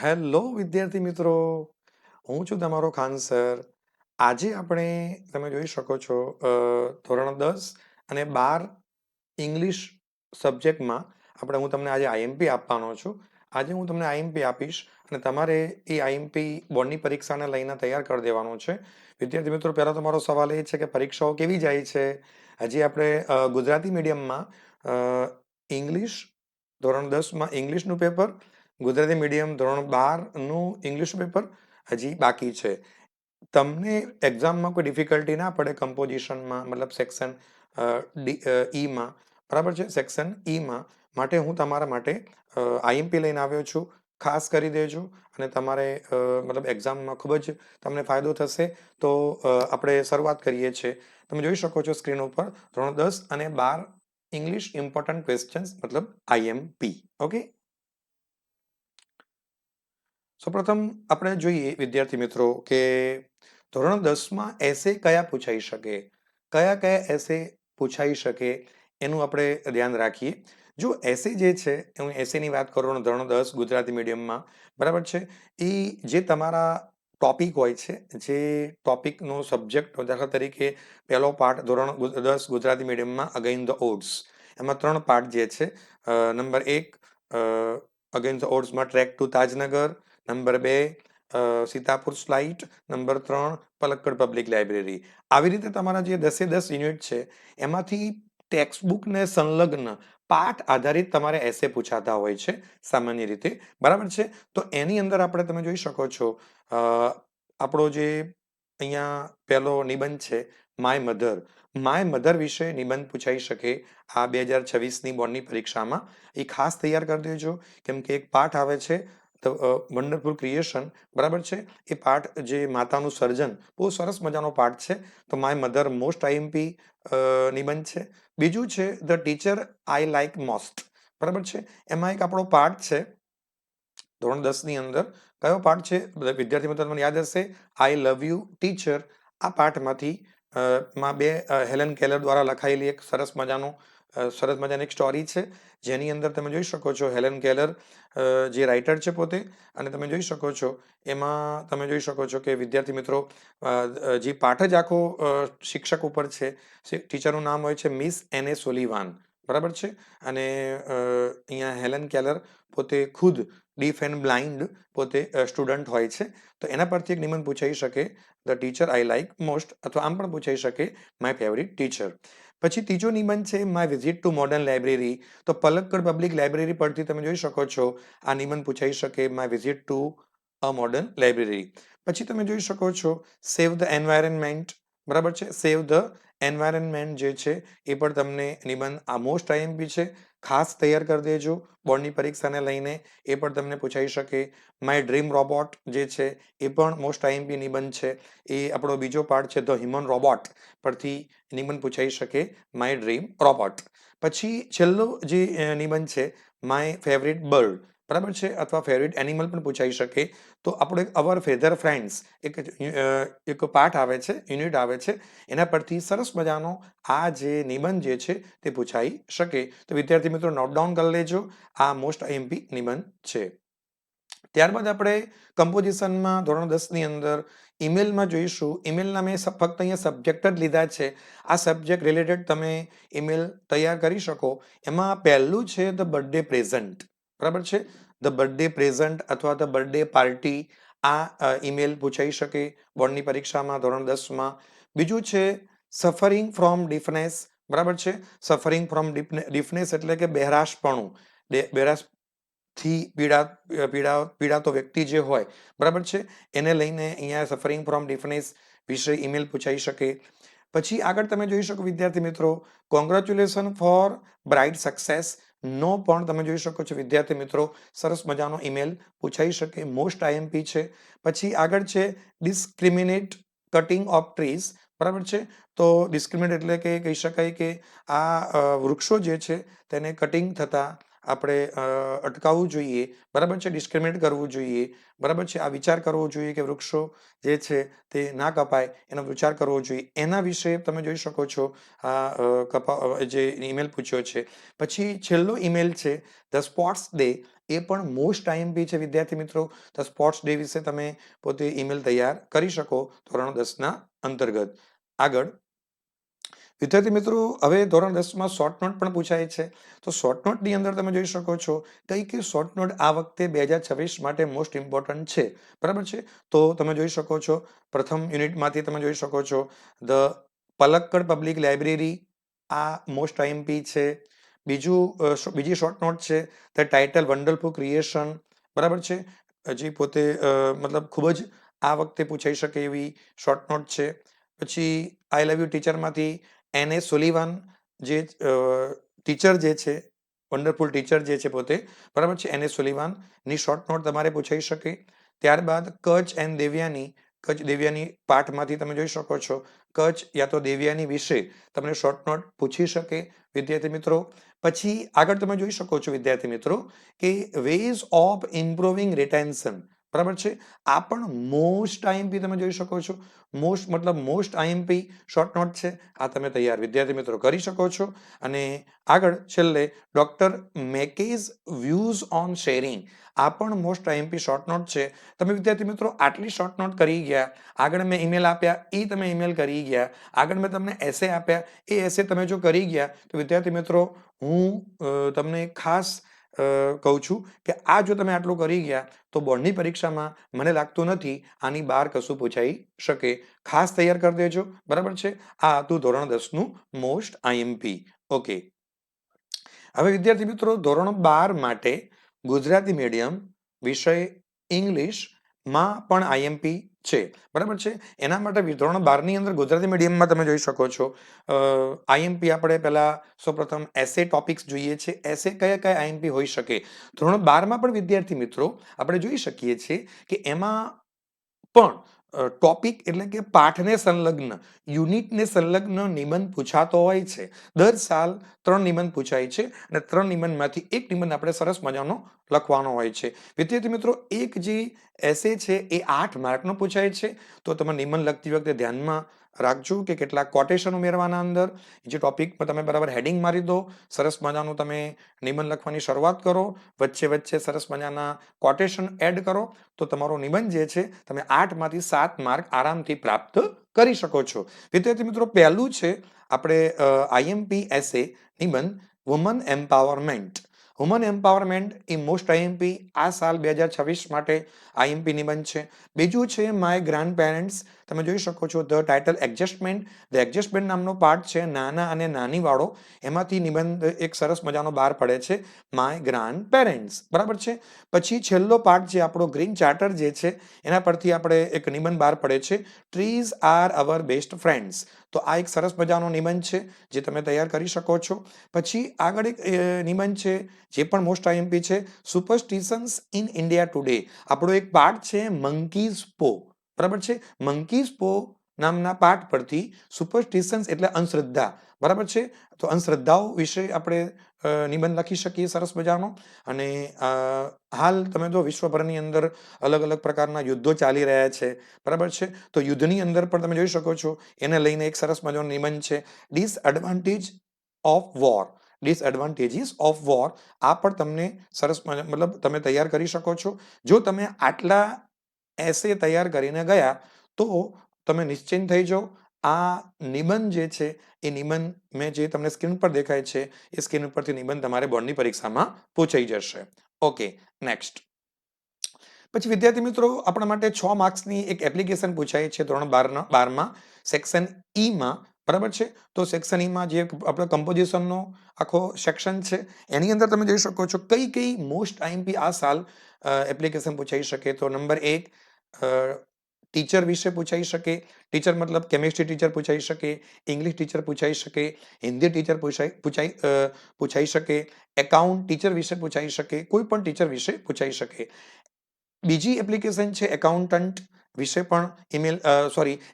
Hello વિદ્યાર્થી મિત્રો, હું છું તમારો ખાન સર. આજે આપણે તમે જોઈ શકો છો ધોરણ 10 અને 12 ઇંગ્લિશ સબ્જેક્ટમાં હું તમને આજે આઈએમપી આપવાનો છું. આજે હું તમને આઈએમપી આપીશ અને તમારે એ આઈએમપી બોર્ડની પરીક્ષાને લઈને તૈયાર કરી દેવાનું છે. વિદ્યાર્થી મિત્રો, પહેલો તમારો સવાલ એ છે કે પરીક્ષાઓ કેવી જાય છે. હજી આપણે ગુજરાતી મીડિયમમાં ઇંગ્લિશ ધોરણ 10માં ઇંગ્લિશનું પેપર, ગુજરાતી મીડિયમ ધોરણ 12નું ઇંગ્લિશ પેપર હજી બાકી છે. તમને એક્ઝામમાં કોઈ ડિફિકલ્ટી ના પડે કમ્પોઝિશનમાં, મતલબ સેક્શન ઈમાં, બરાબર છે, સેક્શન ઈમાં, માટે હું તમારા માટે આઈએમપી લઈને આવ્યો છું. ખાસ કરી દેજો અને તમારે મતલબ એક્ઝામમાં ખૂબ જ તમને ફાયદો થશે. તો આપણે શરૂઆત કરીએ છીએ. તમે જોઈ શકો છો સ્ક્રીન ઉપર ધોરણ 10 અને 12 ઇંગ્લિશ ઇમ્પોર્ટન્ટ ક્વેશ્ચન્સ, મતલબ આઈએમપી. ઓકે, સૌપ્રથમ આપણે જોઈએ વિદ્યાર્થી મિત્રો કે ધોરણ 10માં એસે કયા પૂછાઈ શકે, કયા કયા એસે પૂછાઈ શકે એનું આપણે ધ્યાન રાખીએ. જો એસે જે છે, હું એસેની વાત કરું ધોરણ 10 ગુજરાતી મીડિયમમાં, બરાબર છે, એ જે તમારા ટોપિક હોય છે, જે ટોપિકનો સબ્જેક્ટ, દાખલા તરીકે પહેલો પાર્ટ ધોરણ 10 ગુજરાતી મીડિયમમાં અગેઇન ધ ઓડ્સ, એમાં 3 પાર્ટ જે છે. નંબર 1 અગેઇન ધ ઓડ્સમાં track to Tajnagar, number 2 Sitapur slight, number 3 Palakkad public library. આવી રીતે તમારા જે 10 યુનિટ છે એમાંથી ટેક્સ્ટબુકને સંલગ્ન પાઠ આધારિત તમારે એસે પૂછાતા હોય છે સામાન્ય રીતે, બરાબર છે. તો એની અંદર તમે જોઈ શકો છો આપણો જે અહીંયા પહેલો નિબંધ છે, માય મધર વિશે નિબંધ પૂછાઈ શકે આ 2026ની બોર્ડની પરીક્ષામાં. એ ખાસ તૈયાર કરી દેજો, કેમ કે એક પાઠ આવે છે વન્ડરફુલ ક્રિએશન, બરાબર છે. એ પાઠ જે માતાનું સર્જન, બહુ સરસ મજાનો પાઠ છે. તો માય મધર મોસ્ટ આઈએમપી નિબંધ છે. બીજું છે the teacher I like most, બરાબર છે. એમાં એક આપણો પાઠ છે ધોરણ 10ની અંદર. કયો પાઠ છે વિદ્યાર્થી મિત્રો, તમને યાદ હશે, આઈ લવ યુ ટીચર. આ પાઠમાંથી માં હેલન કેલર દ્વારા લખાયેલી એક સરસ મજાની એક સ્ટોરી છે, જેની અંદર તમે જોઈ શકો છો હેલન કેલર જે રાઇટર છે પોતે, અને તમે જોઈ શકો છો એમાં તમે જોઈ શકો છો કે વિદ્યાર્થી મિત્રો જે પાઠ જ આખો શિક્ષક ઉપર છે. ટીચરનું નામ હોય છે મિસ એને સોલિવાન, બરાબર છે. અને અહીંયા હેલન કેલર પોતે ખુદ ડીફ એન્ડ બ્લાઇન્ડ પોતે સ્ટુડન્ટ હોય છે. તો એના પરથી એક નિબંધ પૂછાઈ શકે the teacher I like most, અથવા આમ પણ પૂછાઈ શકે માય ફેવરિટ ટીચર. પછી ત્રીજો નિબંધ છે my visit to modern library. તો પલક્કડ પબ્લિક લાઇબ્રેરી પરથી તમે જોઈ શકો છો આ નિબંધ પૂછાઈ શકે my visit to a modern library. પછી તમે જોઈ શકો છો સેવ ધ એન્વાયરમેન્ટ, બરાબર છે. સેવ ધ એન્વાયરમેન્ટ જે છે એ પણ તમને નિબંધ આ મોસ્ટ આઈએમપી છે, ખાસ તૈયાર કરી દેજો બોર્ડની પરીક્ષાને લઈને. એ પણ તમને પૂછાઈ શકે. માય ડ્રીમ રોબોટ જે છે એ પણ મોસ્ટ આઈએમપી નિબંધ છે. એ આપણો બીજો પાર્ટ છે ધ હ્યુમન રોબોટ પરથી નિબંધ પૂછાઈ શકે માય ડ્રીમ રોબોટ. પછી છેલ્લો જે નિબંધ છે માય ફેવરિટ બર્ડ, બરાબર છે, અથવા ફેવરિટ એનિમલ પણ પૂછાઈ શકે. તો આપણો એક અવર ફેધર ફ્રેન્ડ્સ એક પાઠ આવે છે, યુનિટ આવે છે, એના પરથી સરસ મજાનો આ જે નિબંધ જે છે તે પૂછાઈ શકે. તો વિદ્યાર્થી મિત્રો, નોટડાઉન કરી લેજો, આ મોસ્ટ આઈએમપી નિબંધ છે. ત્યારબાદ આપણે કમ્પોઝિશનમાં ધોરણ 10ની અંદર ઈમેલમાં જોઈશું. ઈમેલના મેં ફક્ત અહીંયા સબ્જેક્ટ જ લીધા છે. આ સબ્જેક્ટ રિલેટેડ તમે ઈમેલ તૈયાર કરી શકો. એમાં પહેલું છે ધ બર્થડે પ્રેઝન્ટ, બરાબર છે. ધ બર્થડે પ્રેઝન્ટ અથવા ધ બર્થડે પાર્ટી, આ ઈમેલ પૂછાઈ શકે બોર્ડની પરીક્ષામાં ધોરણ 10માં. બીજું છે સફરિંગ ફ્રોમ ડિફનેસ, બરાબર છે. સફરિંગ ફ્રોમ ડિફનેસ એટલે કે બહેરાશપણું, થી પીડાતો વ્યક્તિ જે હોય, બરાબર છે, એને લઈને અહીંયા સફરિંગ ફ્રોમ ડિફનેસ વિશે ઈમેલ પૂછાઈ શકે. પછી આગળ તમે જોઈ શકો વિદ્યાર્થી મિત્રો, કોંગ્રેચ્યુલેશન ફોર બ્રાઇટ સક્સેસ નો પણ તમે જોઈ શકો છો વિદ્યાર્થી મિત્રો, સરસ મજાનો ઈમેલ પૂછાઈ શકે, મોસ્ટ આઈએમપી છે. પછી આગળ છે ડિસ્ક્રિમિનેટ કટિંગ ઓફ ટ્રીઝ, બરાબર છે. તો ડિસ્ક્રિમિનેટ એટલે કે કહી શકાય કે આ વૃક્ષો જે છે તેને કટિંગ થતા આપણે અટકાવવું જોઈએ, બરાબર છે. ડિસ્ક્રિમિનેટ કરવું જોઈએ, બરાબર છે. આ વિચાર કરવો જોઈએ કે વૃક્ષો જે છે તે ના કપાય, એનો વિચાર કરવો જોઈએ. એના વિશે તમે જોઈ શકો છો આ જે ઈમેલ પૂછ્યો છે. પછી છેલ્લો ઈમેલ છે ધ સ્પોર્ટ્સ ડે એ પણ મોસ્ટ આઈએમપી છે વિદ્યાર્થી મિત્રો. તો સ્પોર્ટ્સ ડે વિશે તમે પોતે ઈમેલ તૈયાર કરી શકો ધોરણ 10ના અંતર્ગત. આગળ વિદ્યાર્થી મિત્રો, હવે ધોરણ 10માં શોર્ટ નોટ પણ પૂછાય છે. તો શોર્ટ નોટની અંદર તમે જોઈ શકો છો કઈ શોર્ટ નોટ આ વખતે 2026 માટે મોસ્ટ ઇમ્પોર્ટન્ટ છે. બરાબર છે. તો તમે જોઈ શકો છો પ્રથમ યુનિટમાંથી તમે જોઈ શકો છો ધ પલક્કડ પબ્લિક લાઇબ્રેરી, આ મોસ્ટ આઈએમપી છે. બીજી શોર્ટ નોટ છે ધ ટાઇટલ વન્ડરફુલ ક્રિએશન. બરાબર છે. હજી પોતે મતલબ ખૂબ જ આ વખતે પૂછાઈ શકે એવી શોર્ટ નોટ છે. પછી આઈ લવ યુ ટીચરમાંથી એને સુલિવાન, જે ટીચર જે છે, વન્ડરફુલ ટીચર જે છે પોતે, બરાબર છે, એને સુલિવાનની શોર્ટ નોટ તમારે પૂછાઈ શકે. ત્યારબાદ કચ્છ એન્ડ દેવ્યાની પાઠમાંથી તમે જોઈ શકો છો કચ્છ યા તો દેવ્યાની વિશે તમને શોર્ટ નોટ પૂછી શકે વિદ્યાર્થી મિત્રો. પછી આગળ તમે જોઈ શકો છો વિદ્યાર્થી મિત્રો કે વેઝ ઓફ ઇમ્પ્રુવિંગ રિટેન્શન. બરાબર છે. આ પણ મોસ્ટ આઈએમપી તમે જોઈ શકો છો. મોસ્ટ આઈએમપી શોર્ટ નોટ છે. આ તમે તૈયાર વિદ્યાર્થી મિત્રો કરી શકો છો. અને આગળ છેલ્લે ડોક્ટર મેકેઝ વ્યૂઝ ઓન શેરિંગ, આ પણ મોસ્ટ આઈએમપી શોર્ટ નોટ છે. તમે વિદ્યાર્થી મિત્રો આટલી શોર્ટ નોટ કરી ગયા. આગળ મેં ઈમેલ આપ્યા એ તમે ઈમેલ કરી ગયા. આગળ મેં તમને એસે આપ્યા એ એસે તમે જો કરી ગયા તો વિદ્યાર્થી મિત્રો હું તમને ખાસ કહું છું કે આ જો તમે આટલું કરી ગયા તો બોર્ડની પરીક્ષામાં મને લાગતું નથી આની બહાર કશું પૂછાઈ શકે. ખાસ તૈયાર કરી દેજો. બરાબર છે. આ હતું ધોરણ 10નું મોસ્ટ આઈએમપી. ઓકે. હવે વિદ્યાર્થી મિત્રો ધોરણ 12 માટે ગુજરાતી મીડિયમ વિષય ઇંગ્લિશમાં પણ આઈએમપી છે. બરાબર છે. એના માટે ધોરણ 12ની અંદર ગુજરાતી મીડિયમમાં તમે જોઈ શકો છો આઈએમપી આપણે પહેલા સૌપ્રથમ એસે ટોપિક્સ જોઈએ છે. એસે કયા કયા આઈએમપી હોઈ શકે. ધોરણ 12માં પણ વિદ્યાર્થી મિત્રો આપણે જોઈ શકીએ છીએ કે એમાં પણ ટોપિક એટલે કે પાઠને સંલગ્ન, યુનિટને સંલગ્ન નિબંધ પૂછાતો હોય છે. દર સાલ 3 નિબંધ પૂછાય છે અને 3 નિબંધમાંથી એક નિબંધ આપણે સરસ મજાનો લખવાનો હોય છે. વિદ્યાર્થી મિત્રો એક જે એસે છે એ 8 માર્કનો પૂછાય છે. તો તમે નિબંધ લખતી વખતે ધ્યાનમાં રાખજો કે કેટલાક કોટેશન ઉમેરવાના અંદર. જે ટોપિક પર તમે બરાબર હેડિંગ મારી દો, સરસ મજાનું તમે નિબંધ લખવાની શરૂઆત કરો, વચ્ચે વચ્ચે સરસ મજાના કોટેશન એડ કરો તો તમારો નિબંધ જે છે તમે 8માંથી 7 માર્ક આરામથી પ્રાપ્ત કરી શકો છો. વિદ્યાર્થી મિત્રો પહેલું છે આપણે આઈએમપી એસે નિબંધ વુમન એમ્પાવરમેન્ટ. વુમન એમ્પાવરમેન્ટ એ મોસ્ટ આઈએમપી આ સાલ 2026 માટે આઈએમપી નિબંધ છે. બીજું છે માય ગ્રાન્ડ પેરેન્ટ્સ. તમે જોઈ શકો છો the title adjustment. The adjustment નામનો પાર્ટ છે નાના અને નાની વાળો. એમાંથી નિબંધ એક સરસ મજાનો બહાર પડે છે માય ગ્રાન્ડ પેરેન્ટ્સ. બરાબર છે. પછી છેલ્લો પાર્ટ જે આપણો ગ્રીન ચાર્ટર જે છે એના પરથી આપણે એક નિબંધ બહાર પડે છે trees are our best friends. તો આ એક સરસ મજાનો નિબંધ છે જે તમે તૈયાર કરી શકો છો. પછી આગળ એક નિબંધ છે જે પણ મોસ્ટ આઈએમપી છે સુપરસ્ટિશન્સ ઇન ઇન્ડિયા ટુડે. આપણો એક પાઠ છે મંકીઝ પો. બરાબર છે. મંકીઝ પો નામના પાઠ પરથી સુપરસ્ટિશન્સ એટલે અંધશ્રદ્ધા. બરાબર છે. તો અંધશ્રદ્ધાઓ વિશે આપણે નિબંધ લખી શકીએ સરસ મજાનો. અને હાલ તમે જો વિશ્વભરની અંદર અલગ અલગ પ્રકારના યુદ્ધો ચાલી રહ્યા છે. બરાબર છે. તો યુદ્ધની અંદર પણ તમે જોઈ શકો છો એને લઈને એક સરસ મજાનો નિબંધ છે disadvantage of war. Disadvantages of war. આ પણ તમને સરસ મતલબ તમે તૈયાર કરી શકો છો. જો તમે આટલા એસે તૈયાર કરીને ગયા તો તમે નિશ્ચિંત થઈ જાઓ. આ નિબંધ જે છે એ નિબંધ મેં જે તમને સ્ક્રીન પર દેખાય છે એ સ્ક્રીન ઉપરથી નિબંધ તમારે બોર્ડની પરીક્ષામાં પૂછાઈ જશે. ઓકે. નેક્સ્ટ. પછી વિદ્યાર્થી મિત્રો આપણા માટે 6 માર્ક્સની એક એપ્લિકેશન પૂછાય છે ધોરણ 12માં સેક્શન ઈમાં. બરાબર છે. તો સેક્શન ઈમાં જે આપણો કમ્પોઝિશનનો આખો સેક્શન છે એની અંદર તમે જોઈ શકો છો કઈ મોસ્ટ આઈએમપી આ સાલ એપ્લિકેશન પૂછાઈ શકે. તો નંબર 1 ટીચર વિશે પૂછાઈ શકે. ટીચર મતલબ કેમિસ્ટ્રી ટીચર પૂછાઈ શકે, ઇંગ્લિશ ટીચર પૂછાઈ શકે, હિન્દી ટીચર પૂછાઈ શકે, એકાઉન્ટ ટીચર વિશે પૂછાઈ શકે, કોઈ પણ ટીચર વિશે પૂછાઈ શકે. બીજી એપ્લિકેશન છે એકાઉન્ટન્ટ વિશે પણ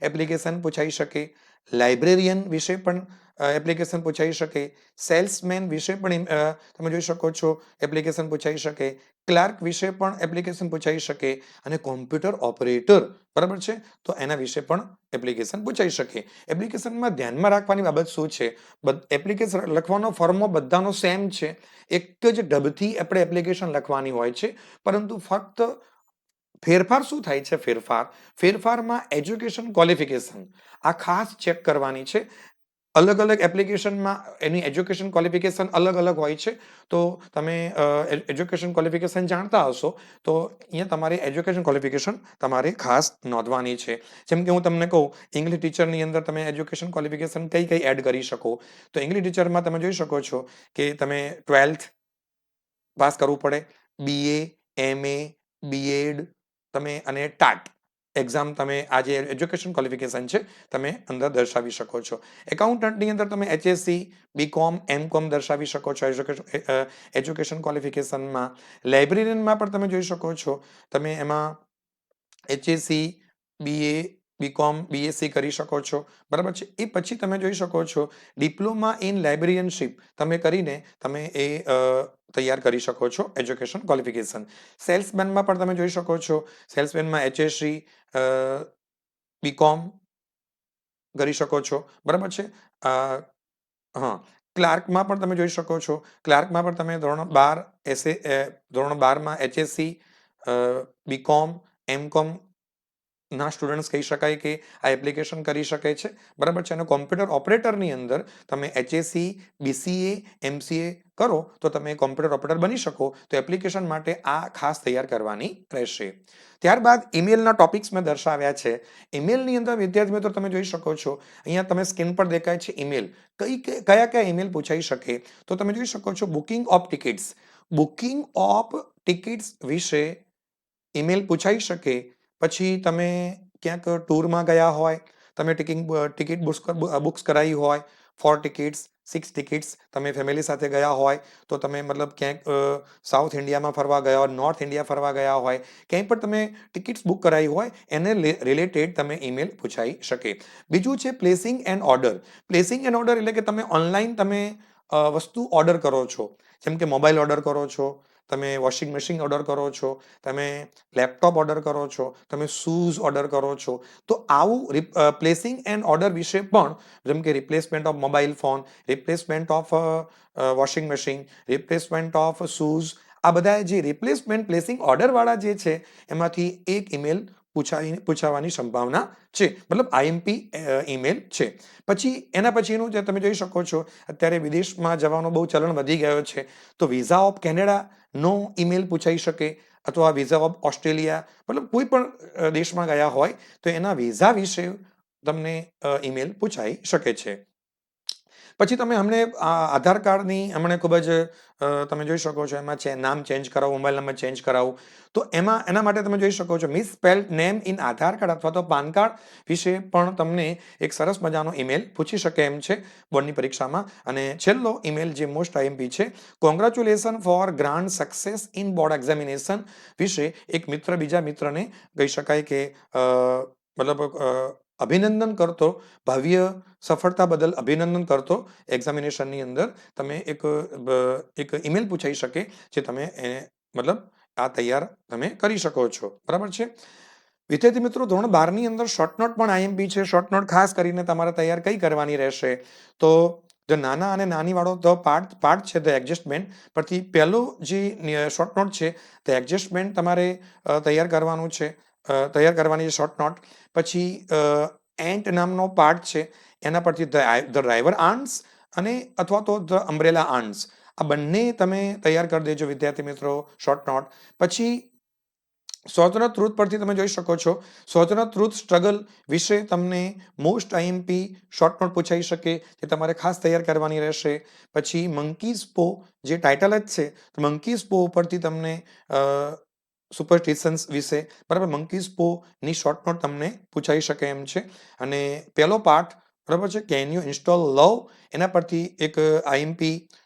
એપ્લિકેશન પૂછાઈ શકે. લાઇબ્રેરિયન વિશે પણ એપ્લિકેશન પૂછાઈ શકે, સેલ્સમેન વિશે પણ તમે જોઈ શકો છો એપ્લિકેશન પૂછાઈ શકે, ક્લાર્ક વિશે પણ એપ્લિકેશન પૂછાઈ શકે, અને કોમ્પ્યુટર ઓપરેટર, બરાબર છે, તો એના વિશે પણ એપ્લિકેશન પૂછાઈ શકે. એપ્લિકેશનમાં ધ્યાનમાં રાખવાની બાબત શું છે? એપ્લિકેશન લખવાનો ફોર્મો બધાનો સેમ છે, એક જ ઢબથી આપણે એપ્લિકેશન લખવાની હોય છે, પરંતુ ફક્ત ફેરફાર શું થાય છે? ફેરફારમાં એજ્યુકેશન ક્વોલિફિકેશન આ ખાસ ચેક કરવાની છે. અલગ અલગ એપ્લિકેશનમાં એની એજ્યુકેશન ક્વોલિફિકેશન અલગ અલગ હોય છે. તો તમે એજ્યુકેશન ક્વોલિફિકેશન જાણતા હશો તો અહીંયા તમારે એજ્યુકેશન ક્વોલિફિકેશન તમારે ખાસ નોંધવાની છે. જેમ કે હું તમને કહું, ઇંગ્લિશ ટીચરની અંદર તમે એજ્યુકેશન ક્વોલિફિકેશન કઈ કઈ એડ કરી શકો, તો ઇંગ્લિશ ટીચરમાં તમે જોઈ શકો છો કે તમે 12th પાસ કરવું પડે, BA, MA, BEd તમે અને ટાટ એક્ઝામ તમે આ જે એજ્યુકેશન ક્વોલિફિકેશન છે તમે અંદર દર્શાવી શકો છો. એકાઉન્ટન્ટની અંદર તમે HSC, BCom, MCom દર્શાવી શકો છો એજ્યુકેશન ક્વોલિફિકેશનમાં. લાઇબ્રેરિયનમાં પણ તમે જોઈ શકો છો, તમે એમાં HSC, BA, BCom, BSc કરી શકો છો, બરાબર છે. એ પછી તમે જોઈ શકો છો ડિપ્લોમા ઇન લાઇબ્રેરિયનશિપ તમે કરીને તમે એ તૈયાર કરી શકો છો એજ્યુકેશન ક્વોલિફિકેશન. સેલ્સમેનમાં પણ તમે જોઈ શકો છો, સેલ્સમેનમાં HSC, BCom કરી શકો છો, બરાબર છે. હા, ક્લાર્કમાં પણ તમે જોઈ શકો છો, ક્લાર્કમાં પણ તમે ધોરણ 12માં HSC, BCom, MCom ના સ્ટુડન્ટ્સ કહી શકાય કે આ એપ્લિકેશન કરી શકે છે, બરાબર છે. અને કોમ્પ્યુટર ઓપરેટરની અંદર તમે HSC, BCA, MCA કરો તો તમે કોમ્પ્યુટર ઓપરેટર બની શકો. તો એપ્લિકેશન માટે આ ખાસ તૈયાર કરવાની રહેશે. ત્યારબાદ ઈમેલના ટોપિક્સ મેં દર્શાવ્યા છે. ઈમેલની અંદર વિદ્યાર્થી મિત્રો તમે જોઈ શકો છો, અહીંયા તમે સ્ક્રીન પર દેખાય છે ઈમેલ. કયા કયા ઈમેલ પૂછાઈ શકે? તો તમે જોઈ શકો છો booking of tickets. Booking of tickets વિશે ઈમેલ પૂછાઈ શકે. પછી તમે ક્યાંક ટૂરમાં ગયા હોય, તમે ટિકિટ બુક્સ કરાવી હોય, 4 ટિકિટ્સ, 6 ટિકિટ્સ, તમે ફેમિલી સાથે ગયા હોય, તો તમે મતલબ ક્યાંક સાઉથ ઇન્ડિયામાં ફરવા ગયા હોય, નોર્થ ઇન્ડિયા ફરવા ગયા હોય, ક્યાંય પણ તમે ટિકિટ્સ બુક કરાવી હોય એને રિલેટેડ તમે ઈમેલ પૂછાઈ શકે. બીજું છે placing and order. Placing and order એટલે કે તમે ઓનલાઈન તમે વસ્તુ ઓર્ડર કરો છો, જેમ કે મોબાઈલ ઓર્ડર કરો છો, તમે વોશિંગ મશીન ઓર્ડર કરો છો, તમે લેપટોપ ઓર્ડર કરો છો, તમે શૂઝ ઓર્ડર કરો છો. તો આવું પ્લેસિંગ એન્ડ ઓર્ડર વિશે પણ, જેમ કે replacement of mobile phone, replacement of washing machine, replacement of shoes, આ બધા જે રિપ્લેસમેન્ટ પ્લેસિંગ ઓર્ડરવાળા જે છે એમાંથી એક ઈમેલ પૂછાવાની સંભાવના છે, મતલબ IMP ઈમેલ છે. પછી એના પછીનું જે તમે જોઈ શકો છો, અત્યારે વિદેશમાં જવાનો બહુ ચલણ વધી ગયો છે, તો વિઝા ઓફ કેનેડા નો ઈમેલ પૂછાઈ શકે, અથવા વિઝા ઓફ ઓસ્ટ્રેલિયા, મતલબ કોઈ પણ દેશમાં ગયા હોય તો એના વિઝા વિશે તમને ઈમેલ પૂછાઈ શકે છે. પછી તમે હમણે આધાર કાર્ડની હમણે ખૂબ જ તમે જોઈ શકો છો, એમાં છે નામ ચેન્જ કરાવવું, મોબાઈલ નંબર ચેન્જ કરાવવું, તો એના માટે તમે જોઈ શકો છો મિસસ્પેલ્ડ નેમ ઇન આધાર કાર્ડ અથવા તો પાન કાર્ડ વિશે પણ તમને એક સરસ મજાનો ઈમેલ પૂછી શકે એમ છે બોર્ડની પરીક્ષામાં. અને છેલ્લો ઈમેલ જે મોસ્ટ IMP છે, congratulation for grand success in board examination વિશે એક મિત્ર બીજા મિત્રને કહી શકાય કે મતલબ અભિનંદન કરતો, ભવ્ય સફળતા બદલ અભિનંદન કરતો એક્ઝામિનેશનની અંદર તમે એક ઈમેલ પૂછાઈ શકે, જે તમે મતલબ આ તૈયાર તમે કરી શકો છો, બરાબર છે. વિદ્યાર્થી મિત્રો, ધોરણ 12ની અંદર શોર્ટ નોટ પણ IMP છે. શોર્ટ નોટ ખાસ કરીને તમારે તૈયાર કઈ કરવાની રહેશે? તો જે નાના અને નાની વાળો પાર્ટ છે, ધ એડજસ્ટમેન્ટ પરથી પહેલું જે શોર્ટ નોટ છે, ધ એડજસ્ટમેન્ટ તમારે તૈયાર કરવાનું છે, તૈયાર કરવાની છે શોર્ટ નોટ. પછી એન્ટ નામનો પાર્ટ છે, એના પરથી ધ ડ્રાઈવર આર્મ્સ અને અથવા તો ધ અમ્બ્રેલા આર્મ્સ, આ બંને તમે તૈયાર કરી દેજો વિદ્યાર્થી મિત્રો શોર્ટ નોટ. પછી સ્વતંત્ર ટ્રુથ પરથી તમે જોઈ શકો છો, સ્વતંત્ર ટ્રુથ સ્ટ્રગલ વિશે તમને મોસ્ટ IMP શોર્ટ નોટ પૂછાઈ શકે, જે તમારે ખાસ તૈયાર કરવાની રહેશે. પછી મંકીઝ પો જે ટાઇટલ જ છે, તો મંકીઝ પો ઉપરથી તમને સુપરસ્ટિશન્સ વિશે, બરાબર, મંકીઝ પો ની શોર્ટ નોટ તમને પૂછાઈ શકે એમ છે. અને પહેલો પાર્ટ, બરાબર છે, કેન યુ ઇન્સ્ટોલ લવ, એના પરથી એક IMP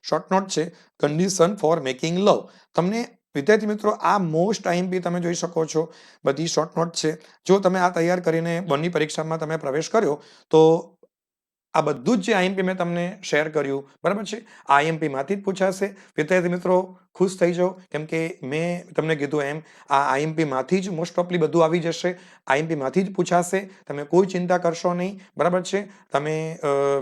શોર્ટ નોટ છે, કન્ડિશન ફોર મેકિંગ લવ. તમને વિદ્યાર્થી મિત્રો આ મોસ્ટ IMP તમે જોઈ શકો છો બધી શોર્ટ નોટ છે. જો તમે આ તૈયાર કરીને બોર્ડની પરીક્ષામાં તમે પ્રવેશ કર્યો તો આ બધું જ જે આઈએમપી મેં તમને શેર કર્યું બરાબર છે, આઈએમપી માંથી જ પૂછાશે. વિદ્યાર્થી મિત્રો ખુશ થઈ જાઓ, કેમ કે મેં તમને કીધું એમ આ આઈએમપી માંથી જ મોસ્ટ ઓફલી બધું આવી જશે, આઈએમપી માંથી જ પૂછાશે. તમે કોઈ ચિંતા કરશો નહીં, બરાબર છે. તમે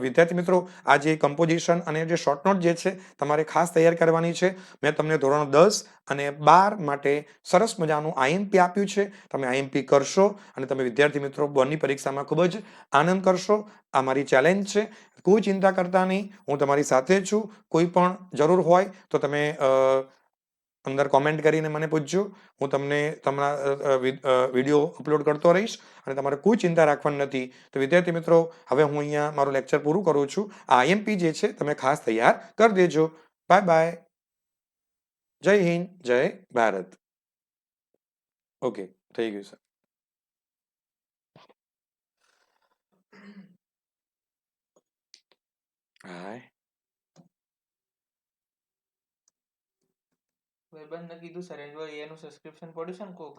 વિદ્યાર્થી મિત્રો આ જે કમ્પોઝિશન અને જે શોર્ટ નોટ જે છે તમારે ખાસ તૈયાર કરવાની છે. મેં તમને ધોરણ 10 અને 12 માટે સરસ મજાનું આઈએમપી આપ્યું છે. તમે આઈએમપી કરશો અને તમે વિદ્યાર્થી મિત્રો બોર્ડની પરીક્ષામાં ખૂબ જ આનંદ કરશો. આ મારી ચેલેન્જ છે. કોઈ ચિંતા કરતા નહીં, હું તમારી સાથે છું. કોઈ પણ જરૂર હોય તો તમે અંદર કોમેન્ટ કરીને મને પૂછજો. હું તમને તમારા વિડીયો અપલોડ કરતો રહીશ અને તમારે કોઈ ચિંતા રાખવાની નથી. તો વિદ્યાર્થી મિત્રો હવે હું અહીંયા મારું લેક્ચર પૂરું કરું છું. આ આઈએમપી જે છે તમે ખાસ તૈયાર કરી દેજો. Bye bye. જય હિન્દ, જય ભારત. ઓકે, થઈ ગયું સર. હાય. ભાઈબંધને કીધું સર એનું સબસ્ક્રિપ્શન પડ્યું છે ને કોક